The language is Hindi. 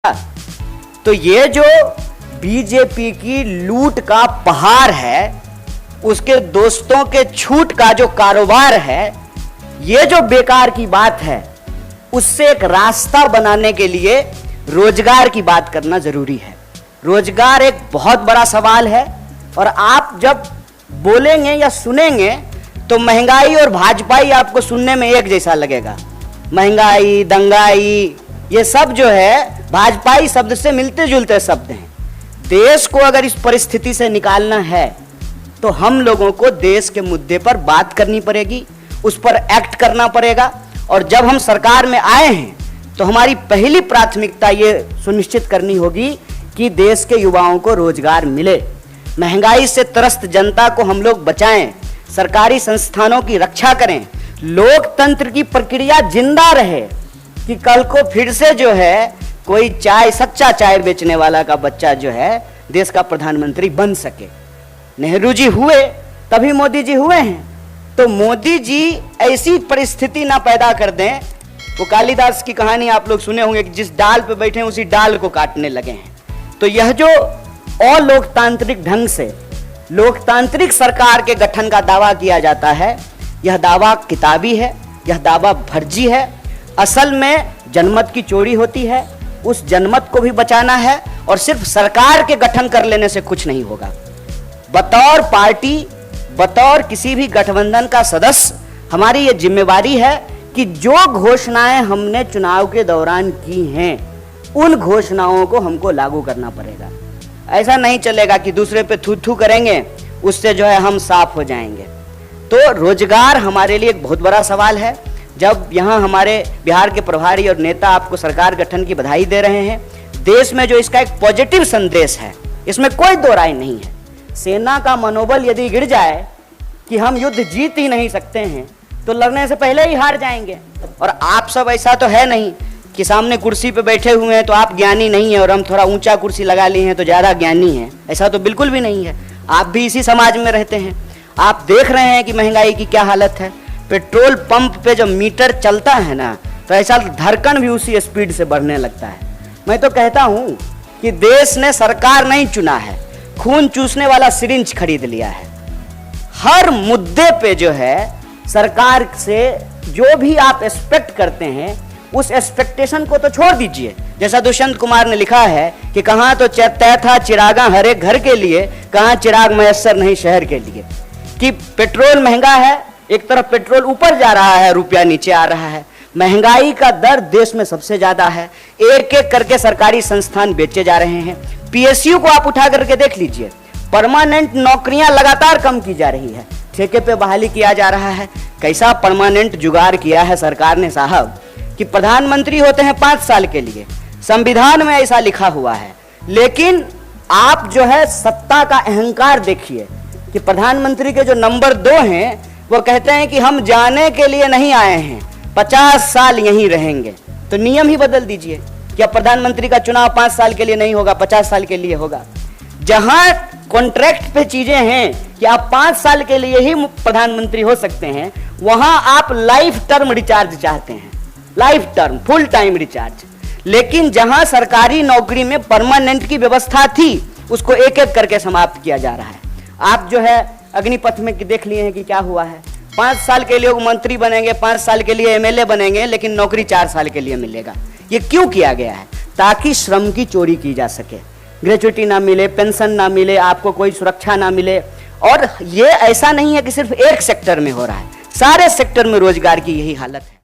तो ये जो बीजेपी की लूट का पहाड़ है, उसके दोस्तों के छूट का जो कारोबार है, ये जो बेकार की बात है, उससे एक रास्ता बनाने के लिए रोजगार की बात करना जरूरी है। रोजगार एक बहुत बड़ा सवाल है और आप जब बोलेंगे या सुनेंगे तो महंगाई और भाजपाई आपको सुनने में एक जैसा लगेगा। महंगाई, दंगाई, ये सब जो है भाजपाई शब्द से मिलते जुलते शब्द हैं। देश को अगर इस परिस्थिति से निकालना है तो हम लोगों को देश के मुद्दे पर बात करनी पड़ेगी, उस पर एक्ट करना पड़ेगा। और जब हम सरकार में आए हैं तो हमारी पहली प्राथमिकता ये सुनिश्चित करनी होगी कि देश के युवाओं को रोजगार मिले, महंगाई से त्रस्त जनता को हम लोग बचाएं, सरकारी संस्थानों की रक्षा करें, लोकतंत्र की प्रक्रिया जिंदा रहे कि कल को फिर से जो है कोई सच्चा चाय बेचने वाला का बच्चा जो है देश का प्रधानमंत्री बन सके। नेहरू जी हुए तभी मोदी जी हुए हैं, तो मोदी जी ऐसी परिस्थिति ना पैदा कर दें। वो कालिदास की कहानी आप लोग सुने होंगे कि जिस डाल पे बैठे हैं उसी डाल को काटने लगे हैं। तो यह जो अलोकतांत्रिक ढंग से लोकतांत्रिक सरकार के गठन का दावा किया जाता है, यह दावा किताबी है, यह दावा फर्जी है। असल में जनमत की चोरी होती है, उस जनमत को भी बचाना है और सिर्फ सरकार के गठन कर लेने से कुछ नहीं होगा। बतौर पार्टी, बतौर किसी भी गठबंधन का सदस्य हमारी ये जिम्मेवारी है कि जो घोषणाएं हमने चुनाव के दौरान की हैं उन घोषणाओं को हमको लागू करना पड़ेगा। ऐसा नहीं चलेगा कि दूसरे पे थू थू करेंगे, उससे जो है हम साफ हो जाएंगे। तो रोजगार हमारे लिए एक बहुत बड़ा सवाल है। जब यहाँ हमारे बिहार के प्रभारी और नेता आपको सरकार गठन की बधाई दे रहे हैं, देश में जो इसका एक पॉजिटिव संदेश है, इसमें कोई दो राय नहीं है। सेना का मनोबल यदि गिर जाए कि हम युद्ध जीत ही नहीं सकते हैं तो लड़ने से पहले ही हार जाएंगे। और आप सब ऐसा तो है नहीं कि सामने कुर्सी पे बैठे हुए हैं तो आप ज्ञानी नहीं है और हम थोड़ा ऊंचा कुर्सी लगा लिए हैं तो ज़्यादा ज्ञानी हैं, ऐसा तो बिल्कुल भी नहीं है। आप भी इसी समाज में रहते हैं, आप देख रहे हैं कि महंगाई की क्या हालत है। पेट्रोल पंप पे जब मीटर चलता है ना तो ऐसा धड़कन भी उसी स्पीड से बढ़ने लगता है। मैं तो कहता हूँ कि देश ने सरकार नहीं चुना है, खून चूसने वाला सिरिंज खरीद लिया है। हर मुद्दे पे जो है सरकार से जो भी आप एक्सपेक्ट करते हैं उस एक्सपेक्टेशन को तो छोड़ दीजिए। जैसा दुष्यंत कुमार ने लिखा है कि कहाँ तो तय था चिरागा हर एक घर के लिए, कहाँ चिराग मयस्सर नहीं शहर के लिए। कि पेट्रोल महंगा है, एक तरफ पेट्रोल ऊपर जा रहा है, रुपया नीचे आ रहा है, महंगाई का दर देश में सबसे ज्यादा है, एक एक करके सरकारी संस्थान बेचे जा रहे हैं। पीएसयू को आप उठा करके देख लीजिए, परमानेंट नौकरियां लगातार कम की जा रही है, ठेके पे बहाली किया जा रहा है। कैसा परमानेंट जुगाड़ किया है सरकार ने साहब कि प्रधानमंत्री होते हैं 5 साल के लिए, संविधान में ऐसा लिखा हुआ है। लेकिन आप जो है सत्ता का अहंकार देखिए कि प्रधानमंत्री के जो नंबर 2 हैं वो कहते हैं कि हम जाने के लिए नहीं आए हैं, 50 साल यहीं रहेंगे। तो नियम ही बदल दीजिए कि अब प्रधानमंत्री का चुनाव 5 साल के लिए नहीं होगा, 50 साल के लिए होगा। जहां कॉन्ट्रैक्ट पे चीजें हैं कि आप 5 साल के लिए ही प्रधानमंत्री हो सकते हैं, वहां आप लाइफ टर्म रिचार्ज चाहते हैं, life term full time recharge. लेकिन जहां सरकारी नौकरी में परमानेंट की व्यवस्था थी उसको एक एक करके समाप्त किया जा रहा है। आप जो है अग्निपथ में देख लिए हैं कि क्या हुआ है। 5 साल के लिए मंत्री बनेंगे, 5 साल के लिए एमएलए बनेंगे, लेकिन नौकरी 4 साल के लिए मिलेगा। ये क्यों किया गया है? ताकि श्रम की चोरी की जा सके, ग्रेच्युटी ना मिले, पेंशन ना मिले, आपको कोई सुरक्षा ना मिले। और ये ऐसा नहीं है कि सिर्फ एक सेक्टर में हो रहा है, सारे सेक्टर में रोजगार की यही हालत है।